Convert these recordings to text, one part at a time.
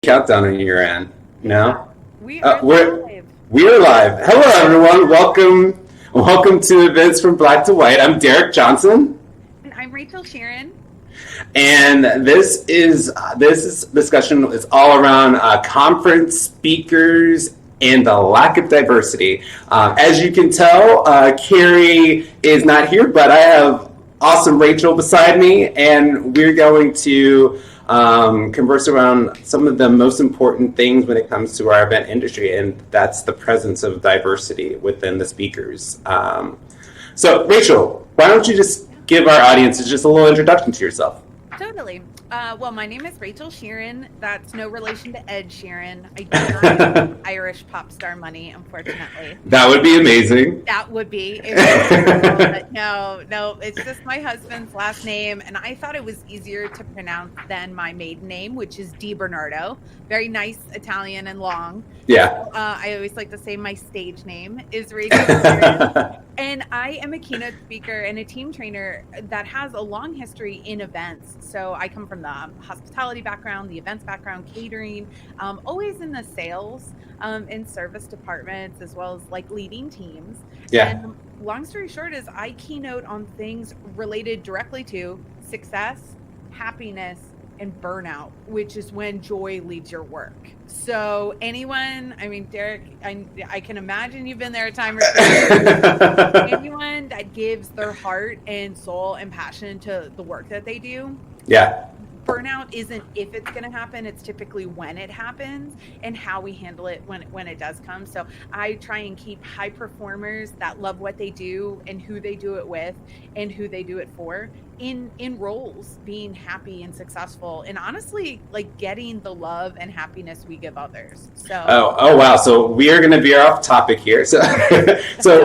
Countdown on your end. No? We are We're live. live. Hello, everyone. Welcome to Events from Black to White. I'm Derrick Johnson, And I'm Rachel Sheerin. and this discussion is all around conference speakers and the lack of diversity. As you can tell, Carrie is not here, but I have awesome Rachel beside me, and we're going to converse around some of the most important things when it comes to our event industry, and that's the presence of diversity within the speakers. So, Rachel, why don't you just give our audience just a little introduction to yourself? Totally. Well, my name is Rachel Sheerin. That's no relation to Ed Sheeran. I do not have Irish pop star money, unfortunately. That would be amazing. That would be. But no, it's just my husband's last name, and I thought it was easier to pronounce than my maiden name, which is Di Bernardo. Very nice, Italian and long. Yeah. I always like to say my stage name is Rachel Sheerin. And I am a keynote speaker and a team trainer that has a long history in events. So I come from the hospitality background, the events background, catering, always in the sales and service departments, as well as like leading teams. Yeah. And long story short is I keynote on things related directly to success, happiness, and burnout, which is when joy leaves your work. So anyone, I mean, Derrick, I can imagine you've been there a time or two. Anyone that gives their heart and soul and passion to the work that they do. Yeah. Burnout isn't if it's going to happen, it's typically when it happens and how we handle it when it does come. So I try and keep high performers that love what they do and who they do it with and who they do it for in roles, being happy and successful, and honestly, like getting the love and happiness we give others. So Oh wow. So we are going to veer off topic here. So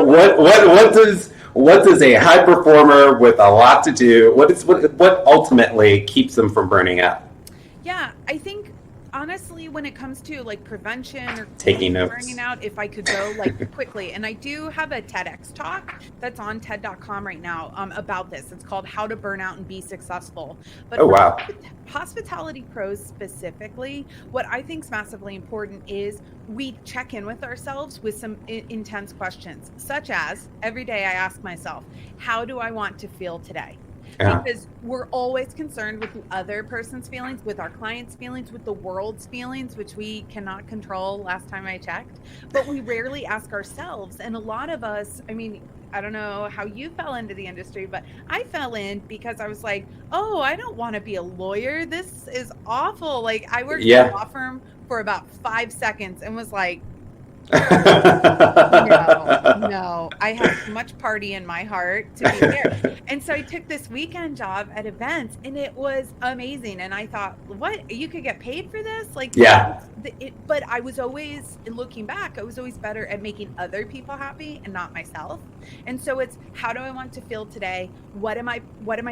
what does a high performer with a lot to do? What ultimately keeps them from burning out? Yeah, I think honestly, when it comes to like prevention or Taking notes. burning out, if I could go like quickly, and I do have a TEDx talk that's on TED.com right now about this. It's called How to Burn Out and Be Successful. But Oh wow. hospitality pros specifically, what I think is massively important is we check in with ourselves with some intense questions, such as every day I ask myself, how do I want to feel today? Yeah. Because we're always concerned with the other person's feelings, with our clients' feelings, with the world's feelings, which we cannot control last time I checked, but we rarely ask ourselves. And a lot of us, I mean, I don't know how you fell into the industry, but I fell in because I was like, oh, I don't want to be a lawyer. This is awful. Like I worked in a law firm for about 5 seconds and was like, no, I have too much party in my heart to be there. And so I took this weekend job at events and it was amazing. And I thought, what, you could get paid for this? Like, yeah. But I was always, looking back, I was always better at making other people happy and not myself. And so it's, how do I want to feel today? What am I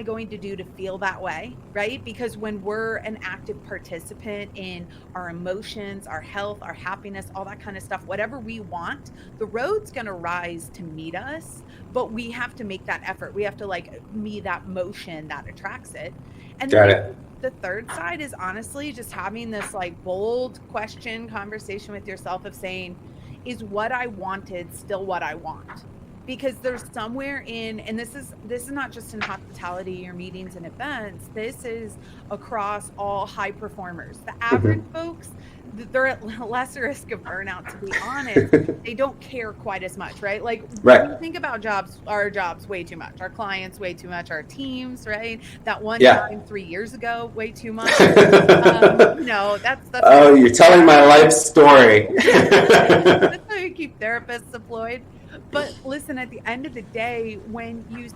going to do to feel that way? Right? Because when we're an active participant in our emotions, our health, our happiness, all that kind of stuff, whatever we want, the road's going to rise to meet us, but we have to make that effort. We have to like meet that motion that attracts it. And Got it. The third side is honestly just having this like bold conversation with yourself of saying, is what I wanted still what I want? Because there's somewhere in, and this is not just in hospitality or meetings and events, this is across all high performers. The average folks, they're at less risk of burnout, to be honest. They don't care quite as much, right? Like when you think about our jobs way too much, our clients way too much, our teams, right? That one time 3 years ago, way too much. That's oh, you're telling my life story. That's how you keep therapists deployed. But listen, at the end of the day, when you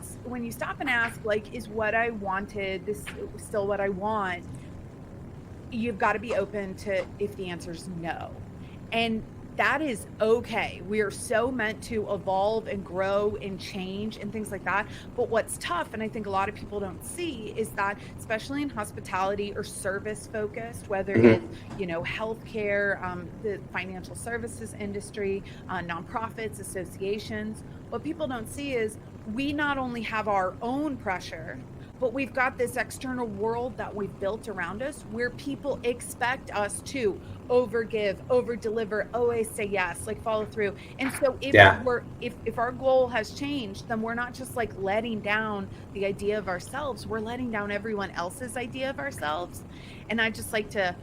stop and ask, like, is what I wanted this still what I want? You've got to be open to if the answer is no. And that is okay. We are so meant to evolve and grow and change and things like that. But what's tough, and I think a lot of people don't see, is that especially in hospitality or service focused, whether it's, healthcare, the financial services industry, nonprofits, associations, what people don't see is we not only have our own pressure, but we've got this external world that we've built around us where people expect us to overgive, over deliver, always say yes, like follow through. And so if our goal has changed, then we're not just like letting down the idea of ourselves, we're letting down everyone else's idea of ourselves. And I just like to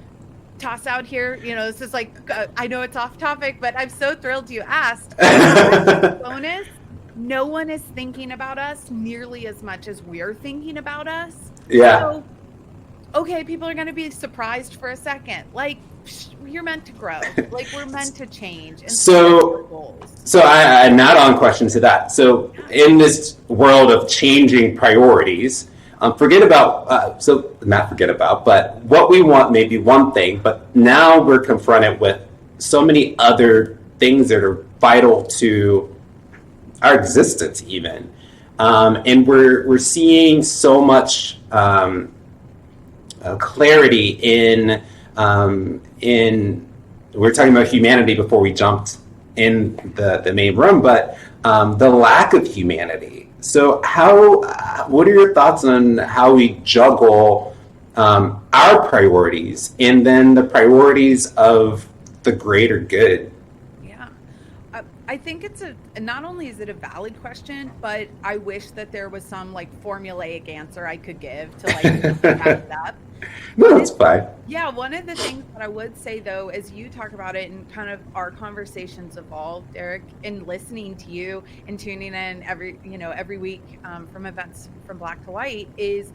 toss out here, this is like, I know it's off topic, but I'm so thrilled you asked. Bonus. No one is thinking about us nearly as much as we're thinking about us. Yeah. So, okay, people are going to be surprised for a second. Like, you're meant to grow. Like, we're meant to change. And so I an add-on question to that. So in this world of changing priorities, not forget about, but what we want may be one thing, but now we're confronted with so many other things that are vital to our existence even. And we're seeing so much clarity in we were talking about humanity before we jumped in the main room, but the lack of humanity. So what are your thoughts on how we juggle our priorities and then the priorities of the greater good? I think not only is it a valid question, but I wish that there was some like formulaic answer I could give to like back it up. No, that's fine. Yeah, one of the things that I would say though, as you talk about it and kind of our conversations evolve, Derrick, and listening to you and tuning in every week from events from Black to White is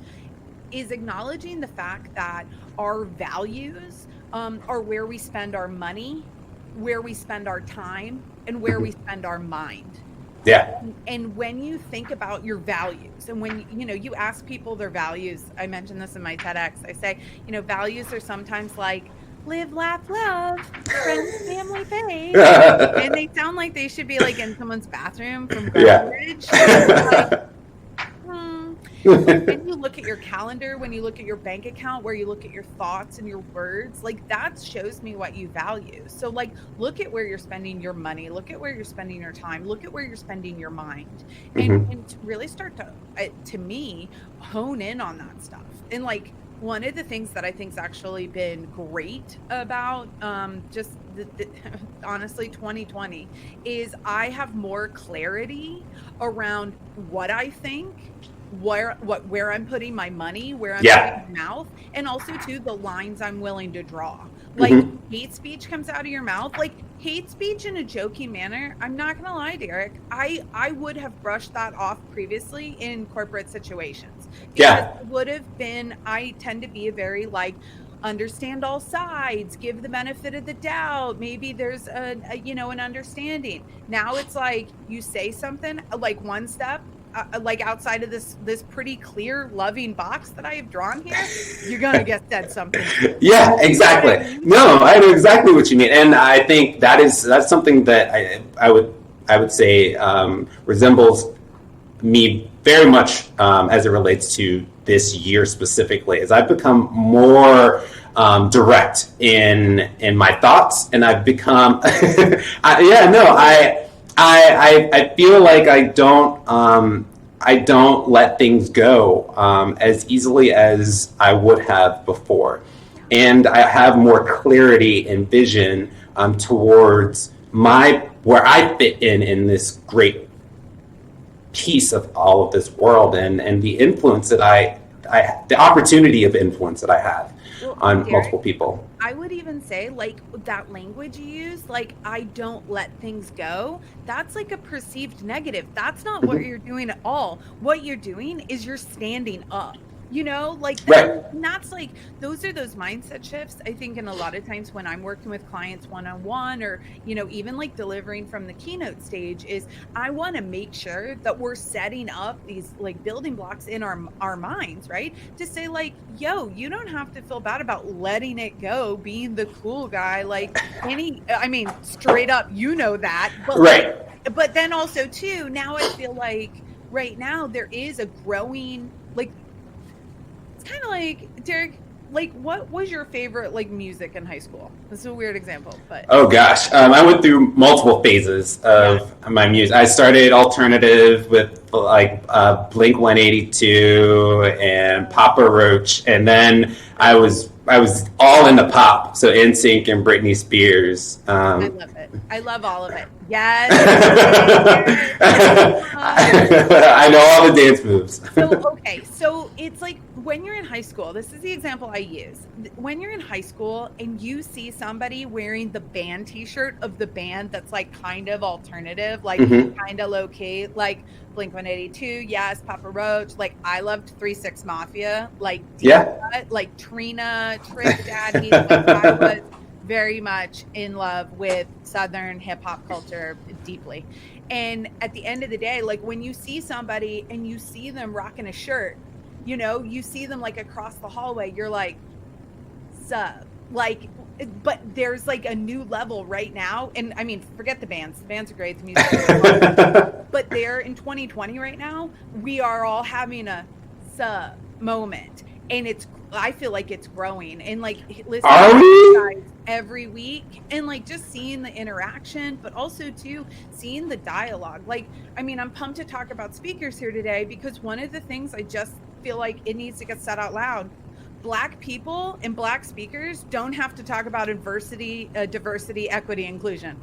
acknowledging the fact that our values are where we spend our money, where we spend our time, and where we spend our mind. Yeah. And when you think about your values, and when you ask people their values, I mentioned this in my TEDx, I say, values are sometimes like live, laugh, love, friends, family, faith. And they sound like they should be like in someone's bathroom from Greenwich. Like, when you look at your calendar, when you look at your bank account, where you look at your thoughts and your words, like that shows me what you value. So like, look at where you're spending your money, look at where you're spending your time, look at where you're spending your mind, and to really start to me, hone in on that stuff. And like, one of the things that I think's actually been great about just honestly 2020 is I have more clarity around what I think, where I'm putting my money, where I'm putting my mouth, and also too the lines I'm willing to draw. Like hate speech comes out of your mouth, like hate speech in a joking manner. I'm not gonna lie, Derrick, I would have brushed that off previously in corporate situations. It would have been, I tend to be a very like understand all sides, give the benefit of the doubt, maybe there's an understanding. Now it's like you say something like one step like outside of this pretty clear loving box that I have drawn here, you're gonna get said something. Yeah, exactly. No, I know exactly what you mean, and I think that's something that I would say resembles me very much as it relates to this year specifically. As I've become more direct in my thoughts, and I've become I feel like I don't let things go as easily as I would have before. And I have more clarity and vision towards where I fit in this great piece of all of this world and the influence that the opportunity of influence that I have on Derrick, multiple people. I would even say like that language you use, like I don't let things go, that's like a perceived negative. That's not what you're doing at all. What you're doing is you're standing up. Like that, and that's like, those are those mindset shifts. I think in a lot of times when I'm working with clients one-on-one or, even like delivering from the keynote stage is I want to make sure that we're setting up these like building blocks in our minds, right? To say like, yo, you don't have to feel bad about letting it go, being the cool guy, like straight up, that. But but then also too, now I feel like right now there is a growing, like, it's kind of like, Derrick, like what was your favorite like music in high school? This is a weird example, but oh gosh, I went through multiple phases of my music. I started alternative with like Blink 182 and Papa Roach, and then I was all into pop, so NSYNC and Britney Spears. I love it. I love all of it. Yes. I know all the dance moves. So it's like when you're in high school, this is the example I use. When you're in high school and you see somebody wearing the band t-shirt of the band that's like kind of alternative, like kind of low key, like Blink 182, yes, Papa Roach, like I loved 3-6 Mafia, like like Trina, Trick Daddy, like I was very much in love with Southern hip hop culture deeply. And at the end of the day, like when you see somebody and you see them rocking a shirt, you know, you see them like across the hallway, you're like, sup, like, but there's like a new level right now. And I mean, forget the bands. The bands are great. The music is great. But they're in 2020 right now. We are all having a sup moment. And I feel like it's growing. And like listening to you guys every week and like just seeing the interaction, but also too seeing the dialogue. Like, I mean, I'm pumped to talk about speakers here today because one of the things I just feel like it needs to get said out loud. Black people and Black speakers don't have to talk about diversity, equity, inclusion.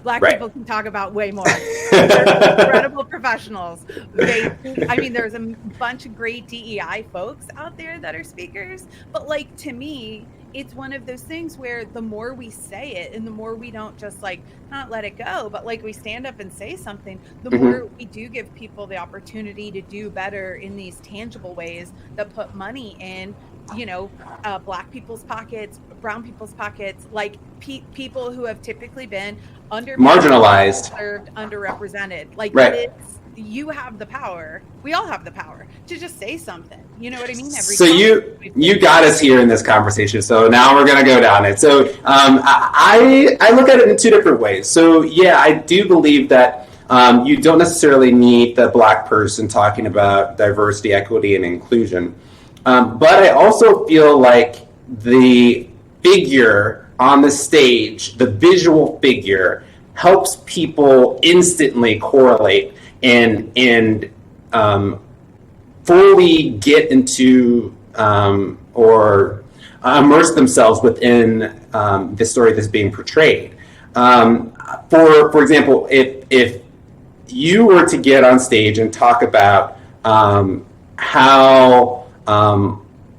Black people can talk about way more. They're incredible professionals. There's a bunch of great DEI folks out there that are speakers. But like, to me, it's one of those things where the more we say it and the more we don't just like not let it go, but like we stand up and say something, the more we do give people the opportunity to do better in these tangible ways that put money in, you know, Black people's pockets, brown people's pockets, like people who have typically been marginalized, served, underrepresented. Like you have the power. We all have the power to just say something. You know what I mean? So you got us here in this conversation. So now we're gonna go down it. So I look at it in two different ways. So yeah, I do believe that you don't necessarily need the Black person talking about diversity, equity, and inclusion. But I also feel like the figure on the stage, the visual figure, helps people instantly correlate and fully get into or immerse themselves within the story that's being portrayed. For example, if you were to get on stage and talk about how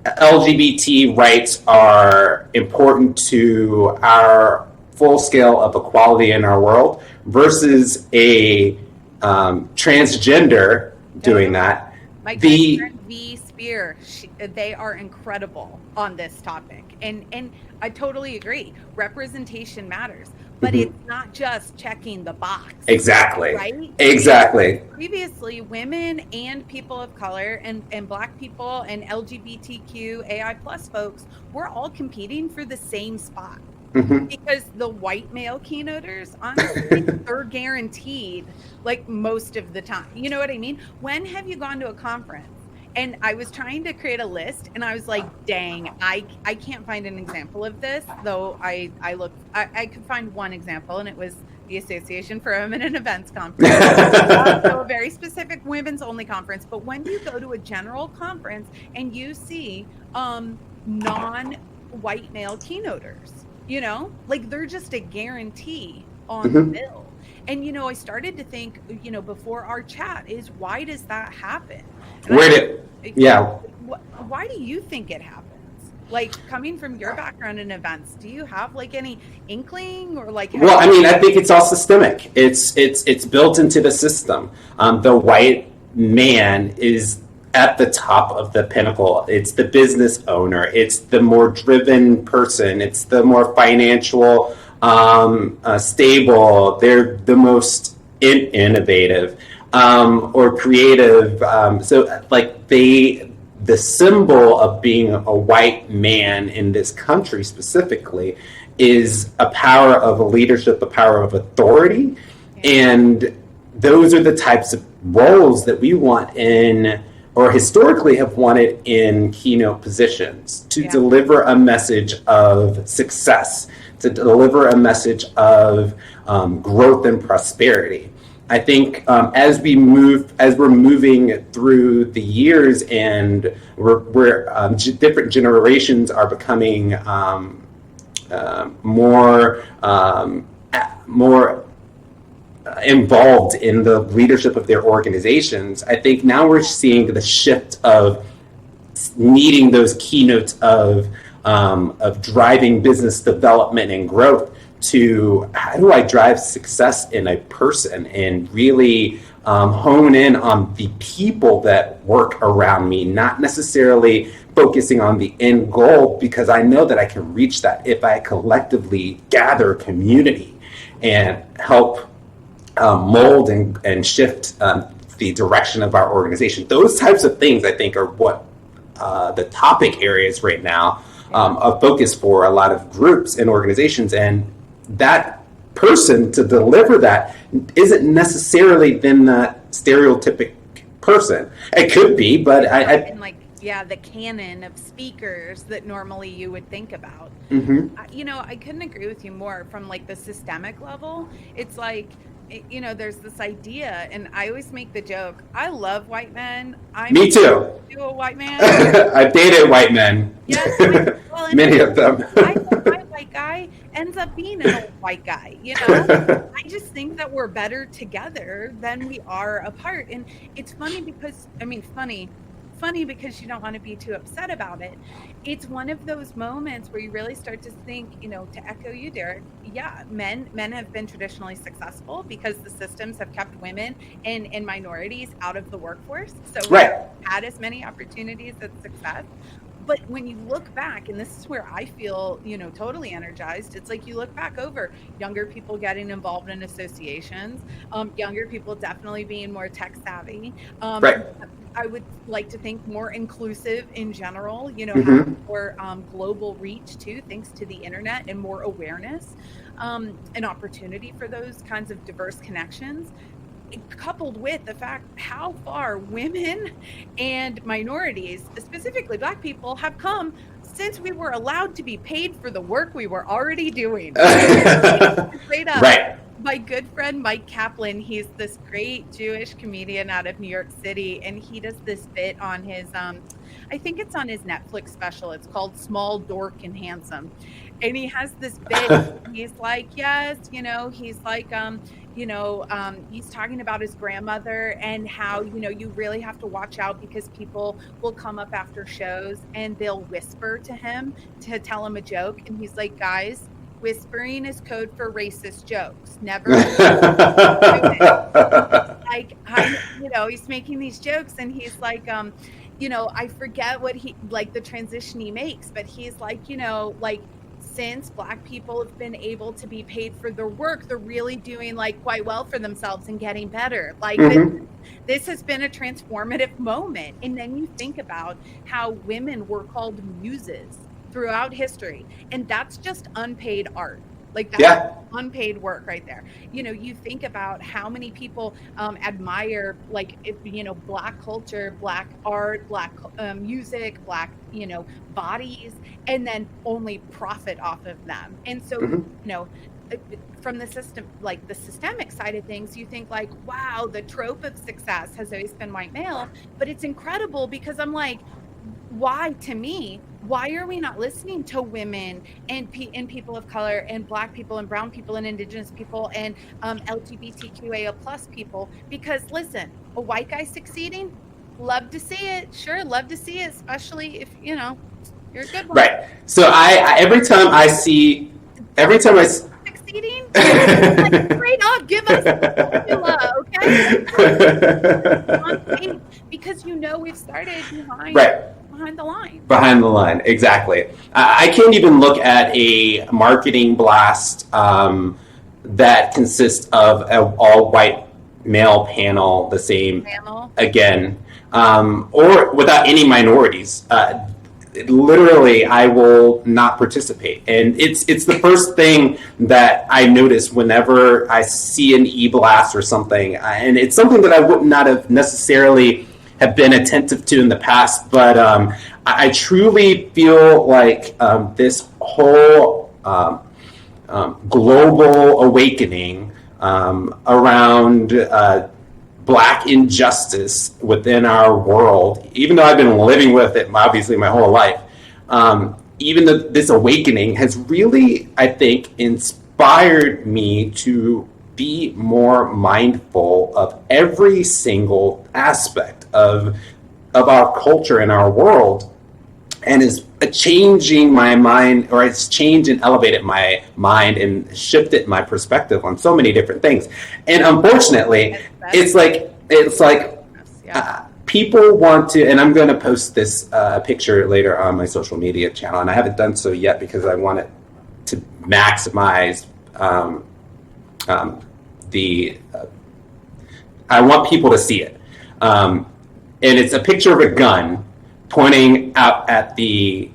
LGBT rights are important to our full scale of equality in our world versus a transgender doing that. My friend V. Spear, they are incredible on this topic. And I totally agree. Representation matters. But it's not just checking the box. Exactly. Right? Exactly. Previously, women and people of color and Black people and LGBTQ AI plus folks were all competing for the same spot. Because the white male keynoters, honestly, they're guaranteed like most of the time. You know what I mean? When have you gone to a conference? And I was trying to create a list and I was like, dang, I can't find an example of this, though I could find one example, and it was the Association for Women in Events conference. So a very specific women's only conference. But when you go to a general conference and you see non-white male keynoters, you know, like they're just a guarantee on the bill. And, you know, I started to think, you know, before our chat is, why does that happen? Why do you think it happens? Like, coming from your background in events, do you have like any inkling or like? Well, I mean, I think it's all systemic. It's built into the system. The white man is at the top of the pinnacle. It's the business owner. It's the more driven person. It's the more financial, stable. They're the most innovative or creative. So like the symbol of being a white man in this country specifically is a power of leadership, a power of authority. And those are the types of roles that we want in, or historically have wanted in keynote positions, to deliver a message of success, to deliver a message of growth and prosperity. I think as we're moving through the years, and we're different generations are becoming more involved in the leadership of their organizations. I think now we're seeing the shift of needing those keynotes of driving business development and growth to how do I drive success in a person, and really hone in on the people that work around me, not necessarily focusing on the end goal, because I know that I can reach that if I collectively gather community and help mold and shift the direction of our organization. Those types of things, I think, are what the topic areas right now of focus for a lot of groups and organizations. And that person to deliver that isn't necessarily then that stereotypic person. It could be, but the canon of speakers that normally you would think about. I couldn't agree with you more. From like the systemic level, it's like, there's this idea, and I always make the joke, I love white men. Me too. You a white man? I've dated white men. Yes, many of them. My white guy ends up being an old white guy. I just think that we're better together than we are apart. And it's funny because, funny because you don't want to be too upset about it. It's one of those moments where you really start to think, to echo you, Derrick, men have been traditionally successful because the systems have kept women and minorities out of the workforce. So we haven't had as many opportunities at success. But when you look back, and this is where I feel, totally energized, it's like you look back over younger people getting involved in associations, younger people definitely being more tech savvy. I would like to think more inclusive in general, having more global reach too, thanks to the internet, and more awareness, and opportunity for those kinds of diverse connections, coupled with the fact how far women and minorities, specifically Black people, have come since we were allowed to be paid for the work we were already doing. Straight up. Right. My good friend Mike Kaplan, he's this great Jewish comedian out of New York City, and he does this bit on his, I think it's on his Netflix special. It's called Small, Dork, and Handsome. And he has this bit, he's like, yes, he's like, he's talking about his grandmother and how, you really have to watch out because people will come up after shows and they'll whisper to him to tell him a joke. And he's like, guys, whispering is code for racist jokes. Never. He's making these jokes, and he's like, I forget what the transition he makes, but he's like, since Black people have been able to be paid for their work, they're really doing quite well for themselves and getting better. This has been a transformative moment. And then you think about how women were called muses throughout history, and that's just unpaid art. That's unpaid work right there. You think about how many people admire Black culture, Black art, Black music, Black bodies, and then only profit off of them. And so from the system, the systemic side of things, you think wow, the trope of success has always been white male, but it's incredible because I'm like, why are we not listening to women and people of color and Black people and brown people and indigenous people and LGBTQIA plus people? Because listen, a white guy succeeding, love to see it. Sure, love to see it, especially if you're a good one. Right. So every time I succeeding, straight up, give us formula, okay? Because we've started behind. Right. Behind the line, exactly. I can't even look at a marketing blast that consists of an all-white male panel, the same panel again, or without any minorities. Literally, I will not participate, and it's the first thing that I notice whenever I see an e-blast or something, and it's something that I would not have necessarily have been attentive to in the past, but I truly feel like this whole global awakening around Black injustice within our world, even though I've been living with it obviously my whole life. Even though this awakening has really, I think, inspired me to be more mindful of every single aspect of our culture and our world, and is changing my mind, or it's changed and elevated my mind and shifted my perspective on so many different things. And unfortunately, it's like people want to, and I'm going to post this picture later on my social media channel, and I haven't done so yet because I want it to maximize I want people to see it. And it's a picture of a gun pointing out at the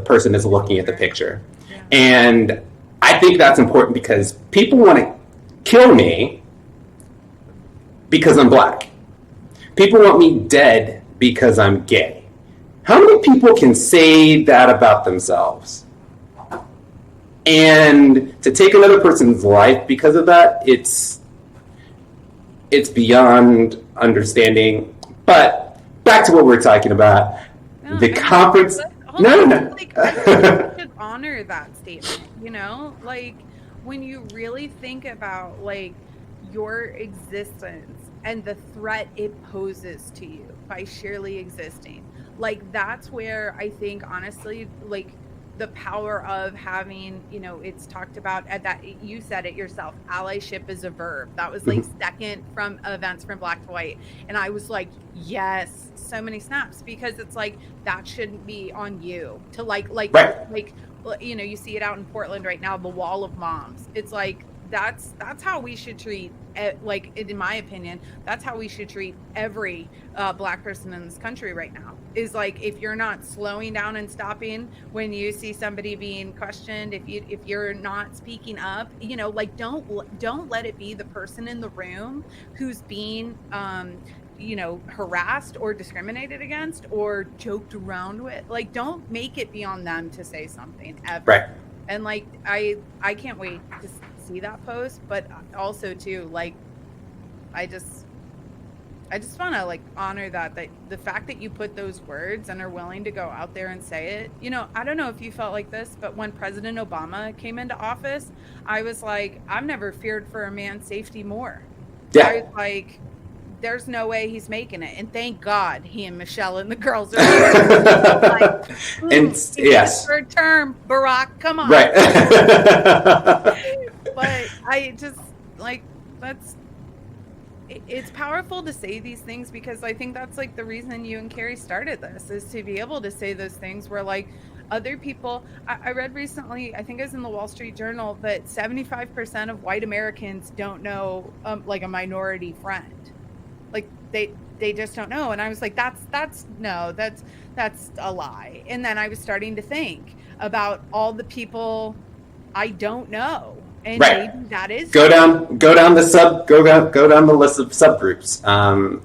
person that's looking at the picture. Yeah. And I think that's important because people want to kill me because I'm Black. People want me dead because I'm gay. How many people can say that about themselves? And to take another person's life because of that, it's beyond understanding. But back to what we're talking about, the conference. No. Like, I think we should honor that statement. You know, like when you really think about like your existence and the threat it poses to you by sheerly existing, like that's where I think honestly, like the power of having, you know, it's talked about at that, you said it yourself, allyship is a verb. That was like second from events from Black to White. And I was like, yes, so many snaps, because it's like, that shouldn't be on you to like, you know, you see it out in Portland right now, the wall of moms. It's like, that's how we should treat, like in my opinion, that's how we should treat every Black person in this country right now, is like, if you're not slowing down and stopping when you see somebody being questioned, if you're not speaking up, you know, like don't let it be the person in the room who's being you know, harassed or discriminated against or joked around with. Like, don't make it be on them to say something ever. Right. And like I can't wait to see that post, but also too, like I just want to like honor that the fact that you put those words and are willing to go out there and say it. You know, I don't know if you felt like this, but when President Obama came into office, I was like, I've never feared for a man's safety more. Yeah. I was like, there's no way he's making it, and thank God he and Michelle and the girls are like, and yes, third term, Barack, come on. Right. But I just like, it's powerful to say these things, because I think that's like the reason you and Carrie started this, is to be able to say those things where like other people, I read recently, I think it was in the Wall Street Journal, that 75% of white Americans don't know like a minority friend. Like they just don't know. And I was like, that's a lie. And then I was starting to think about all the people I don't know. And right. Maybe that is go down the list of subgroups.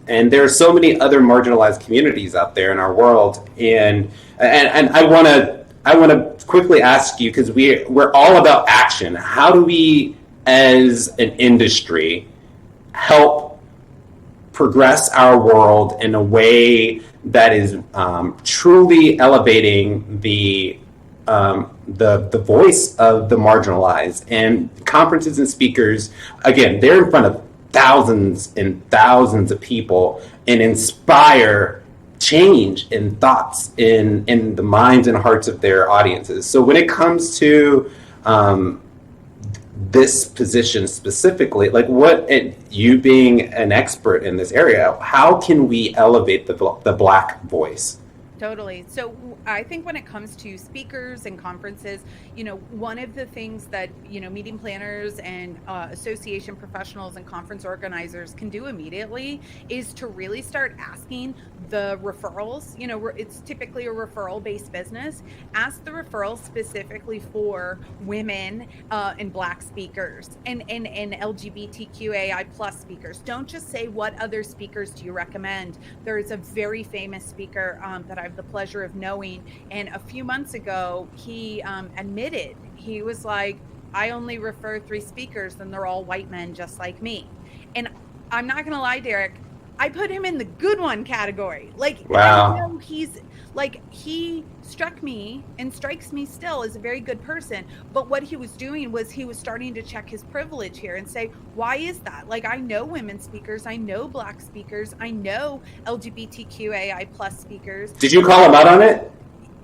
And there are so many other marginalized communities out there in our world. And I want to quickly ask you, because we're all about action. How do we, as an industry, help progress our world in a way that is truly elevating the voice of the marginalized? And conferences and speakers, again, they're in front of thousands and thousands of people and inspire change in thoughts in the minds and hearts of their audiences. So when it comes to this position specifically, like you being an expert in this area, how can we elevate the Black voice? Totally. So I think when it comes to speakers and conferences, you know, one of the things that, you know, meeting planners and association professionals and conference organizers can do immediately is to really start asking the referrals. You know, it's typically a referral-based business. Ask the referrals specifically for women and Black speakers and LGBTQAI plus speakers. Don't just say, what other speakers do you recommend? There is a very famous speaker that I've the pleasure of knowing, and a few months ago he admitted, he was like, I only refer 3 speakers and they're all white men just like me. And I'm not going to lie, Derrick, I put him in the good one category. Like, Wow. I know he's like, he struck me and strikes me still as a very good person. But what he was doing was he was starting to check his privilege here and say, why is that? Like, I know women speakers, I know Black speakers, I know LGBTQAI plus speakers. Did you call him out on it?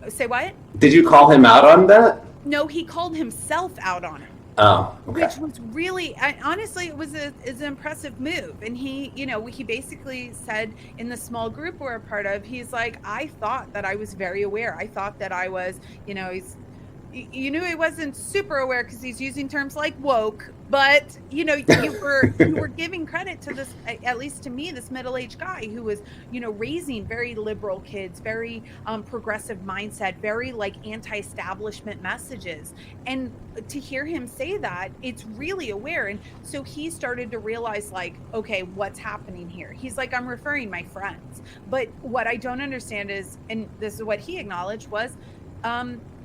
Say what? Did you call him out on that? No, he called himself out on it. Oh, okay. Which was really, honestly, it was an impressive move. And he, he basically said in the small group we're a part of, he's like, I thought that I was very aware. I thought that I was, you knew he wasn't super aware because he's using terms like woke, but you were giving credit to this, at least to me, this middle-aged guy who was, raising very liberal kids, very progressive mindset, very like anti-establishment messages. And to hear him say that, it's really aware. And so he started to realize, like, okay, what's happening here? He's like, I'm referring my friends. But what I don't understand is, and this is what he acknowledged, was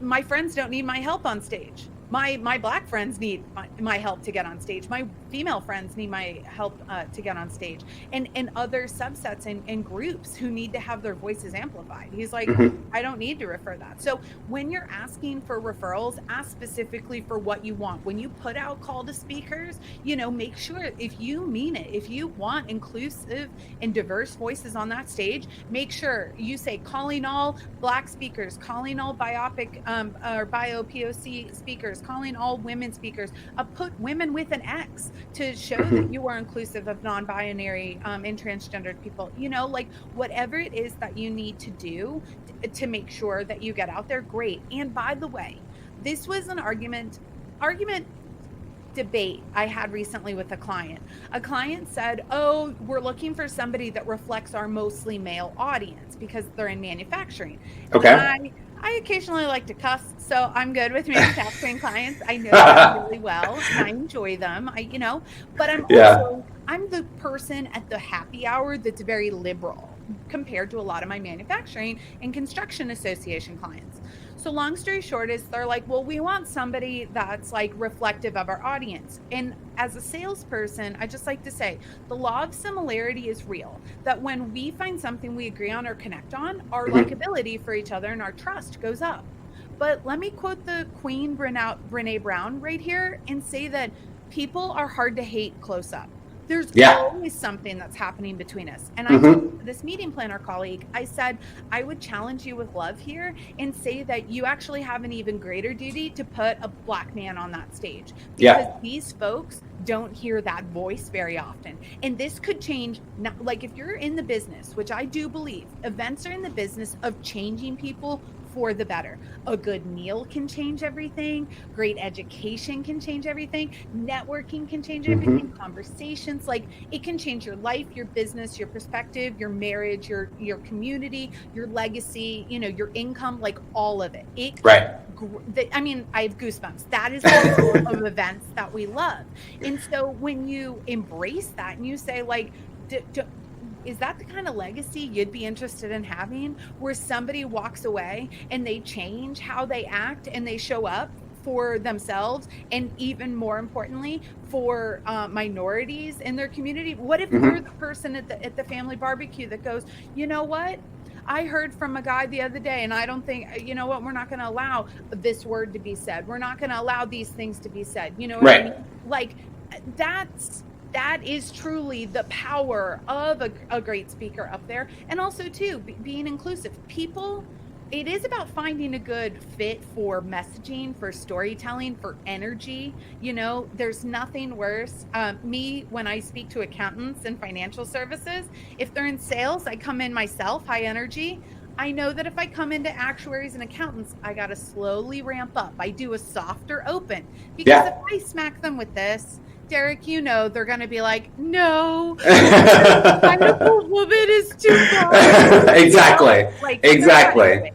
my friends don't need my help on stage. My Black friends need my help to get on stage. My female friends need my help to get on stage, and other subsets and groups who need to have their voices amplified. He's like, I don't need to refer that. So when you're asking for referrals, ask specifically for what you want. When you put out call to speakers, make sure, if you mean it, if you want inclusive and diverse voices on that stage, make sure you say calling all Black speakers, calling all BIPOC or BIPOC speakers, calling all women speakers, put women with an X to show that you are inclusive of non-binary and transgendered people. Like, whatever it is that you need to do to make sure that you get out there, great. And by the way, this was an argument debate I had recently with a client. A client said, oh, we're looking for somebody that reflects our mostly male audience because they're in manufacturing. Okay. I occasionally like to cuss, so I'm good with manufacturing clients. I know them really well, and I enjoy them. But I'm the person at the happy hour that's very liberal compared to a lot of my manufacturing and construction association clients. So long story short is they're like, well, we want somebody that's like reflective of our audience. And as a salesperson, I just like to say the law of similarity is real, that when we find something we agree on or connect on, our likability for each other and our trust goes up. But let me quote the Queen Brene Brown right here and say that people are hard to hate close up. There's always something that's happening between us. And I told this meeting planner colleague, I said, I would challenge you with love here and say that you actually have an even greater duty to put a Black man on that stage. Because these folks don't hear that voice very often. And this could change, like if you're in the business, which I do believe, events are in the business of changing people for the better. A good meal can change everything. Great education can change everything. Networking can change everything. Conversations, like it can change your life, your business, your perspective, your marriage, your community, your legacy, your income, like all of it. I have goosebumps. That is the sort of events that we love. And so when you embrace that and you say, like, is that the kind of legacy you'd be interested in having, where somebody walks away and they change how they act and they show up for themselves, and even more importantly for minorities in their community? What if you're the person at the family barbecue that goes, you know what, I heard from a guy the other day, and I don't think, we're not going to allow this word to be said. We're not going to allow these things to be said. You know what I mean? Like, that is truly the power of a great speaker up there. And also too, being inclusive. People, it is about finding a good fit for messaging, for storytelling, for energy. There's nothing worse. Me, when I speak to accountants and financial services, if they're in sales, I come in myself, high energy. I know that if I come into actuaries and accountants, I got to slowly ramp up. I do a softer open, because if I smack them with this, Derrick, they're going to be like, no, a woman is too far. Exactly. Exactly.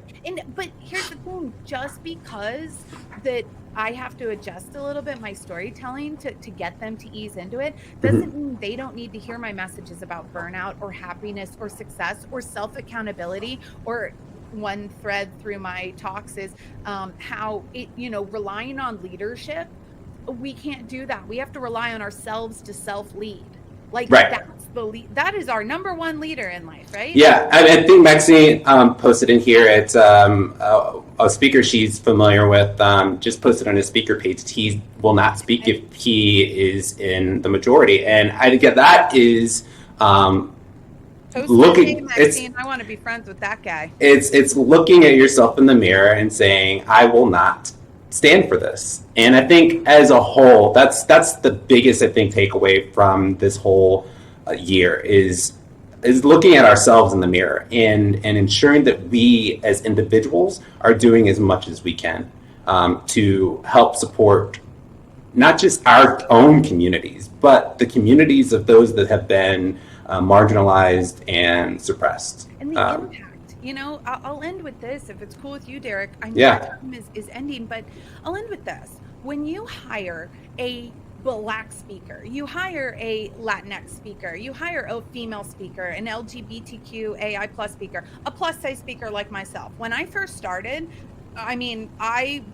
But here's the thing, just because that I have to adjust a little bit my storytelling to get them to ease into it, doesn't mean they don't need to hear my messages about burnout or happiness or success or self-accountability. Or one thread through my talks is how it, relying on leadership we can't do that. We have to rely on ourselves to self-lead. Like Right. that is our number one leader in life, right? Yeah, I think Maxine posted in here. It's a speaker she's familiar with. Just posted on his speaker page. He will not speak if he is in the majority, and I get that is looking. Maxine, I want to be friends with that guy. It's looking at yourself in the mirror and saying, "I will not stand for this." And I think as a whole, that's the biggest, I think, takeaway from this whole year is looking at ourselves in the mirror and ensuring that we as individuals are doing as much as we can to help support not just our own communities, but the communities of those that have been marginalized and suppressed. And the impact. You know, I'll end with this, if it's cool with you, Derrick. I know our time is ending, but I'll end with this. When you hire a Black speaker, you hire a Latinx speaker, you hire a female speaker, an LGBTQAI plus speaker, a plus size speaker like myself. When I first started, I mean, I'm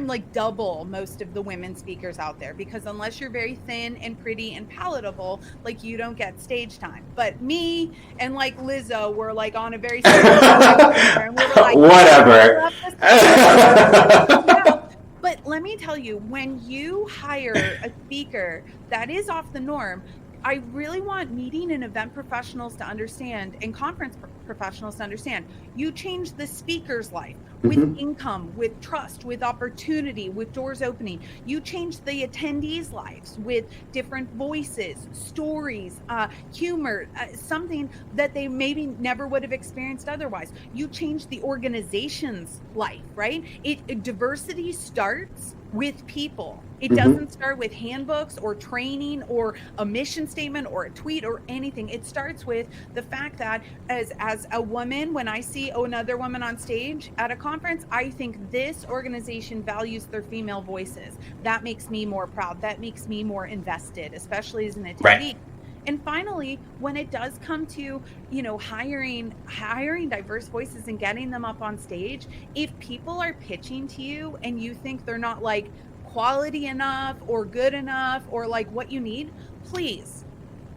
like double most of the women speakers out there, because unless you're very thin and pretty and palatable, like, you don't get stage time. But me and like Lizzo were like on a very and we were like, whatever. Yeah. But let me tell you, when you hire a speaker that is off the norm, I really want meeting and event professionals to understand, and conference professionals to understand, you change the speaker's life with income, with trust, with opportunity, with doors opening. You change the attendees' lives with different voices, stories, humor, something that they maybe never would have experienced otherwise. You change the organization's life, right? Diversity starts with people. It doesn't start with handbooks or training or a mission statement or a tweet or anything. It starts with the fact that as a woman, when I see another woman on stage at a conference, I think this organization values their female voices. That makes me more proud. That makes me more invested, especially as an attendee. Right. And finally, when it does come to, you know, hiring diverse voices and getting them up on stage, if people are pitching to you and you think they're not like quality enough or good enough or like what you need, please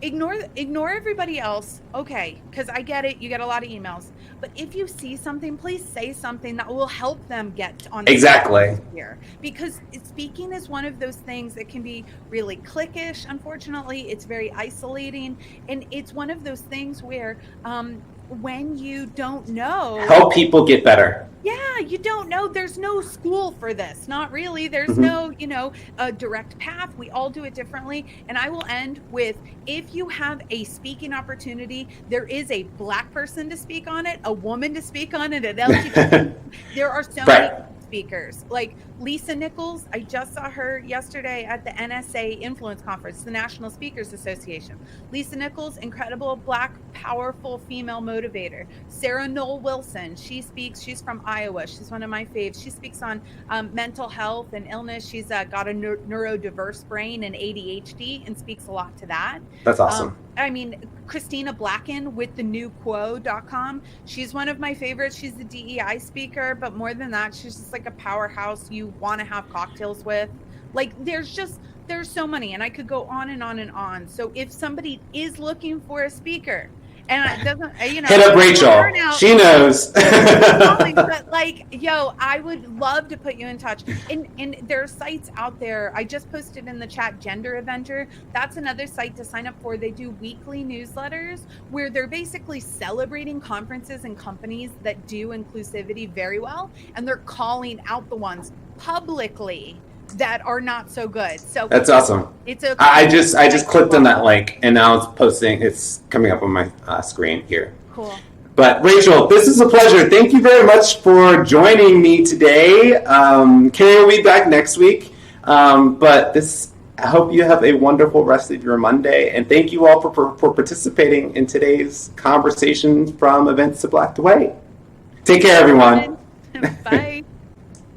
ignore everybody else. Okay, because I get it, you get a lot of emails, but if you see something, please say something that will help them get on exactly here, because speaking is one of those things that can be really cliquish. Unfortunately, it's very isolating, and it's one of those things where when you don't know, help people get better. Yeah, you don't know. There's no school for this. Not really. There's no, you know, a direct path. We all do it differently. And I will end with, if you have a speaking opportunity, there is a Black person to speak on it, a woman to speak on it, an LGBT. There are so many speakers. Like Lisa Nichols, I just saw her yesterday at the NSA Influence Conference, the National Speakers Association. Lisa Nichols, incredible Black, powerful female motivator. Sarah Noel Wilson, she's from Iowa. She's one of my faves. She speaks on mental health and illness. She's got a neurodiverse brain and ADHD and speaks a lot to that. That's awesome. I mean, Christina Blacken with the newquo.com. She's one of my favorites. She's the DEI speaker, but more than that, she's just like a powerhouse you want to have cocktails with. Like, there's so many, and I could go on and on and on. So if somebody is looking for a speaker, and it doesn't, you know, hit up Rachel. She knows. But like, yo, I would love to put you in touch. And there are sites out there. I just posted in the chat, Gender Eventer. That's another site to sign up for. They do weekly newsletters where they're basically celebrating conferences and companies that do inclusivity very well, and they're calling out the ones publicly that are not so good. So that's awesome. I just clicked on that link, and now it's posting. It's coming up on my screen here. Cool. But Rachel, this is a pleasure. Thank you very much for joining me today. Carrie will be back next week. But I hope you have a wonderful rest of your Monday, and thank you all for participating in today's conversation from Events to Black to White. Take care, everyone. Bye.